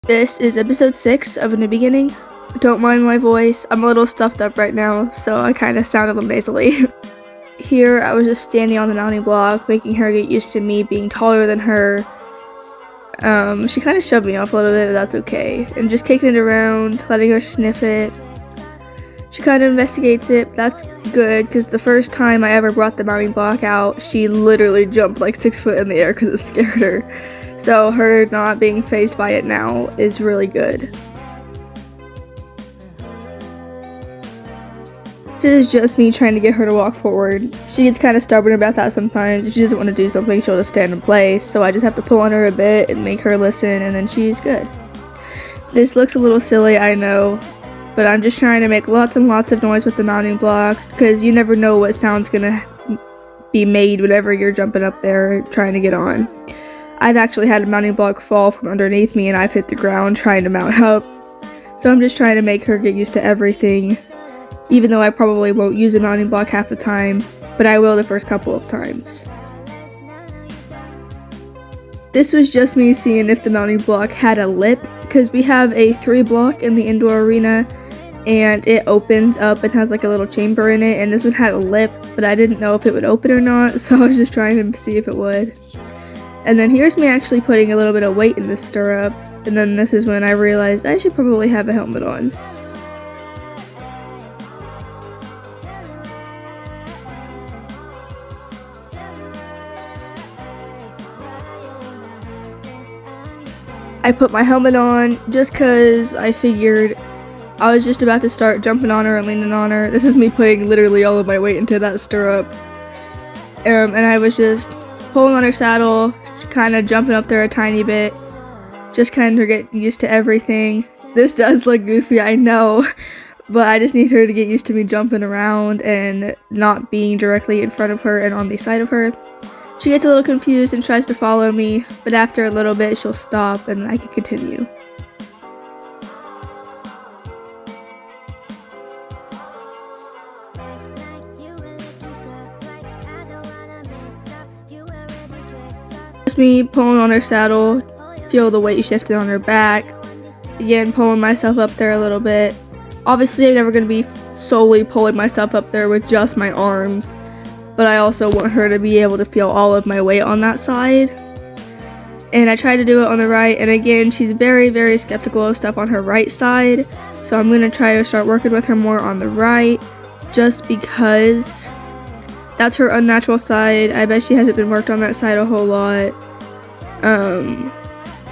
This is episode 6 of A New Beginning. Don't mind my voice, I'm a little stuffed up right now, so I kind of sound a little nasally. Here, I was just standing on the mounting block, making her get used to me being taller than her. She kind of shoved me off a little bit, but that's okay. And just kicking it around, letting her sniff it. She kind of investigates it, but that's good, because the first time I ever brought the mounting block out, she literally jumped like 6 foot in the air because it scared her. So her not being fazed by it now is really good. This is just me trying to get her to walk forward. She gets kind of stubborn about that sometimes. If she doesn't want to do something, she'll just stand in place. So I just have to pull on her a bit and make her listen, and then she's good. This looks a little silly, I know, but I'm just trying to make lots and lots of noise with the mounting block, because you never know what sound's gonna be made whenever you're jumping up there trying to get on. I've actually had a mounting block fall from underneath me and I've hit the ground trying to mount up. So I'm just trying to make her get used to everything, even though I probably won't use a mounting block half the time, but I will the first couple of times. This was just me seeing if the mounting block had a lip, because we have a 3-block in the indoor arena and it opens up and has like a little chamber in it, and this one had a lip, but I didn't know if it would open or not, so I was just trying to see if it would. And then here's me actually putting a little bit of weight in the stirrup, and then this is when I realized I should probably have a helmet on. I put my helmet on just cause I figured I was just about to start jumping on her and leaning on her. This is me putting literally all of my weight into that stirrup. And I was just pulling on her saddle, kind of jumping up there a tiny bit, just kind of get used to everything. This does look goofy, I know, but I just need her to get used to me jumping around and not being directly in front of her and on the side of her. She gets a little confused and tries to follow me, but after a little bit she'll stop and I can continue. Just me pulling on her saddle, feel the weight shifting on her back, again pulling myself up there a little bit. Obviously I'm never going to be solely pulling myself up there with just my arms, but I also want her to be able to feel all of my weight on that side. And I try to do it on the right, and again she's very, very skeptical of stuff on her right side, so I'm going to try to start working with her more on the right, just because that's her unnatural side. I bet she hasn't been worked on that side a whole lot.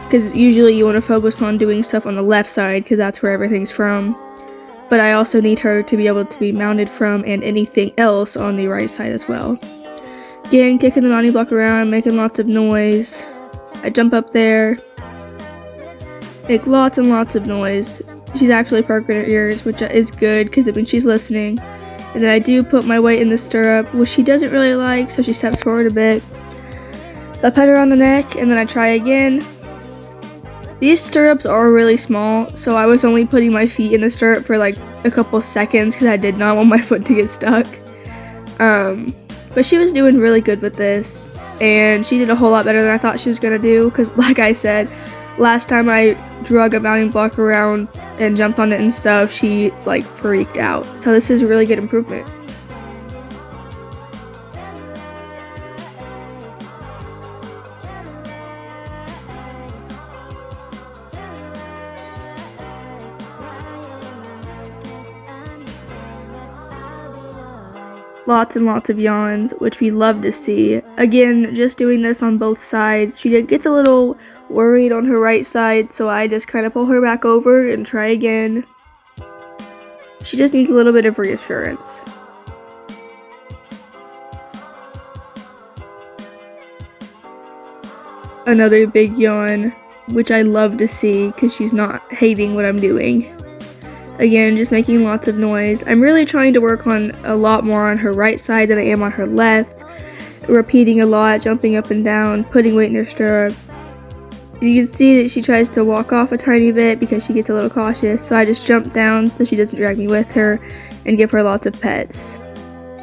Because usually you want to focus on doing stuff on the left side because that's where everything's from. But I also need her to be able to be mounted from and anything else on the right side as well. Again, kicking the mounting block around, making lots of noise. I jump up there, make lots and lots of noise. She's actually perking her ears, which is good because it means she's listening. And then I do put my weight in the stirrup, which she doesn't really like, so she steps forward a bit. I pet her on the neck, and then I try again. These stirrups are really small, so I was only putting my feet in the stirrup for like a couple seconds because I did not want my foot to get stuck. But she was doing really good with this, and she did a whole lot better than I thought she was going to do, because like I said, last time I drug a mounting block around and jumped on it and stuff, she like freaked out. So this is a really good improvement. Lots and lots of yawns, which we love to see. Again, just doing this on both sides. She gets a little worried on her right side, so I just kind of pull her back over and try again. She just needs a little bit of reassurance. Another big yawn, which I love to see because she's not hating what I'm doing. Again, just making lots of noise. I'm really trying to work on a lot more on her right side than I am on her left. Repeating a lot, jumping up and down, putting weight in her stirrup. You can see that she tries to walk off a tiny bit because she gets a little cautious, so I just jump down so she doesn't drag me with her and give her lots of pets.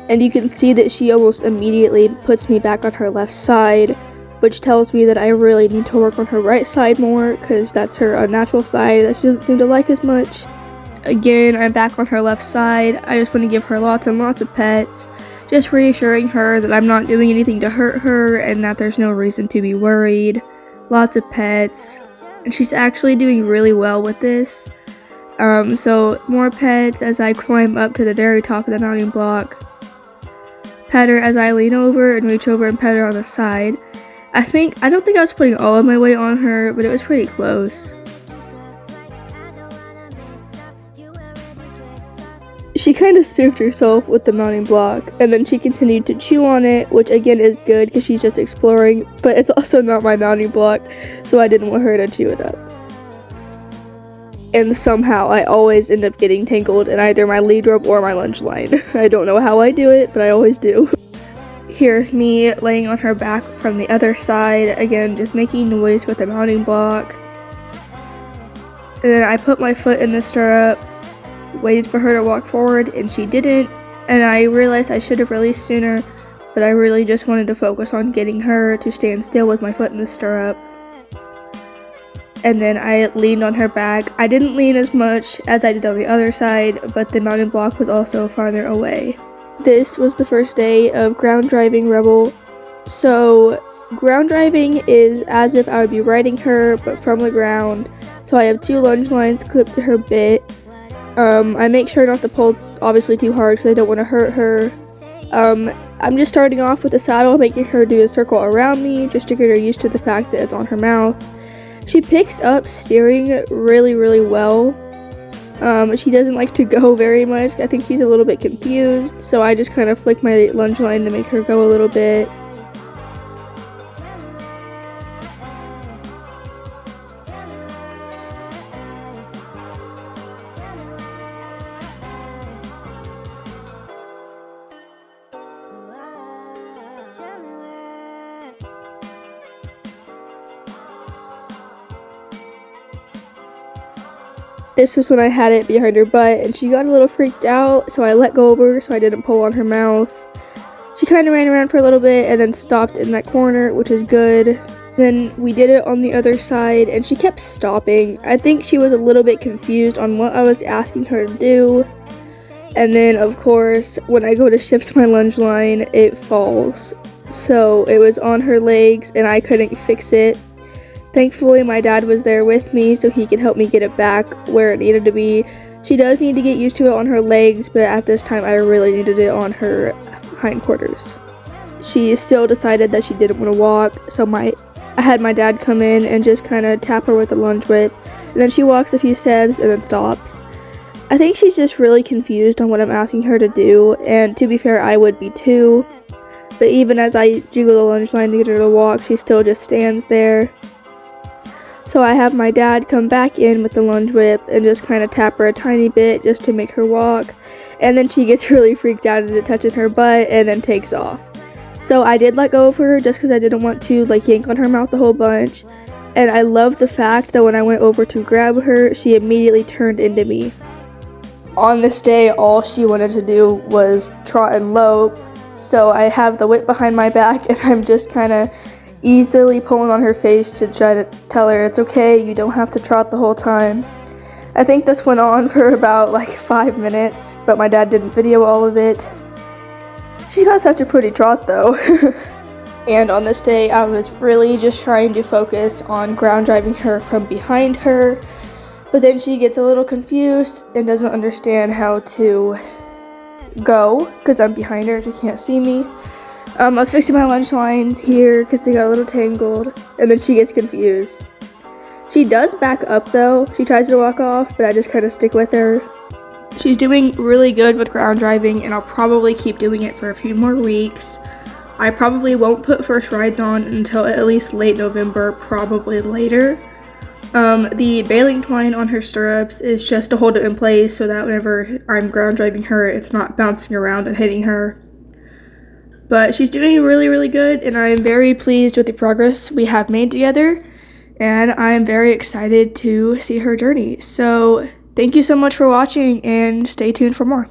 And you can see that she almost immediately puts me back on her left side, which tells me that I really need to work on her right side more because that's her unnatural side that she doesn't seem to like as much. Again, I'm back on her left side. I just want to give her lots and lots of pets, just reassuring her that I'm not doing anything to hurt her and that there's no reason to be worried. Lots of pets, and she's actually doing really well with this. So more pets as I climb up to the very top of the mounting block. Pet her as I lean over and reach over and pet her on the side. I don't think I was putting all of my weight on her, but it was pretty close. She kind of spooked herself with the mounting block, and then she continued to chew on it, which again is good because she's just exploring, but it's also not my mounting block, so I didn't want her to chew it up. And somehow I always end up getting tangled in either my lead rope or my lunge line. I don't know how I do it, but I always do. Here's me laying on her back from the other side, again just making noise with the mounting block. And then I put my foot in the stirrup, waited for her to walk forward, and she didn't, and I realized I should have released sooner, but I really just wanted to focus on getting her to stand still with my foot in the stirrup. And then I leaned on her back. I didn't lean as much as I did on the other side, but the mounting block was also farther away. This was the first day of ground driving Rebel. So ground driving is as if I would be riding her, but from the ground. So I have 2 lunge lines clipped to her bit. I make sure not to pull obviously too hard because I don't want to hurt her. I'm just starting off with the saddle, making her do a circle around me just to get her used to the fact that it's on her mouth. She picks up steering really, really well. She doesn't like to go very much. I think she's a little bit confused, so I just kind of flick my lunge line to make her go a little bit. This was when I had it behind her butt, and she got a little freaked out, so I let go of her so I didn't pull on her mouth. She kind of ran around for a little bit and then stopped in that corner, which is good. Then we did it on the other side, and she kept stopping. I think she was a little bit confused on what I was asking her to do. And then, of course, when I go to shift my lunge line, it falls. So it was on her legs, and I couldn't fix it. Thankfully, my dad was there with me so he could help me get it back where it needed to be. She does need to get used to it on her legs, but at this time I really needed it on her hindquarters. She still decided that she didn't want to walk, so I had my dad come in and just kind of tap her with the lunge whip, and then she walks a few steps and then stops. I think she's just really confused on what I'm asking her to do, and to be fair, I would be too. But even as I jiggle the lunge line to get her to walk, she still just stands there. So I have my dad come back in with the lunge whip and just kind of tap her a tiny bit just to make her walk. And then she gets really freaked out at it touching her butt and then takes off. So I did let go of her just because I didn't want to yank on her mouth a whole bunch. And I love the fact that when I went over to grab her, she immediately turned into me. On this day, all she wanted to do was trot and lope. So I have the whip behind my back and I'm just kind of easily pulling on her face to try to tell her it's okay, you don't have to trot the whole time. I think this went on for about 5 minutes, but my dad didn't video all of it. She's got such a pretty trot though. And on this day I was really just trying to focus on ground driving her from behind her, but then she gets a little confused and doesn't understand how to go because I'm behind her and she can't see me. I was fixing my lunge lines here because they got a little tangled, and then she gets confused. She does back up though. She tries to walk off, but I just kind of stick with her. She's doing really good with ground driving, and I'll probably keep doing it for a few more weeks. I probably won't put first rides on until at least late November, probably later. The baling twine on her stirrups is just to hold it in place so that whenever I'm ground driving her, it's not bouncing around and hitting her. But she's doing really, really good, and I am very pleased with the progress we have made together, and I am very excited to see her journey. So thank you so much for watching, and stay tuned for more.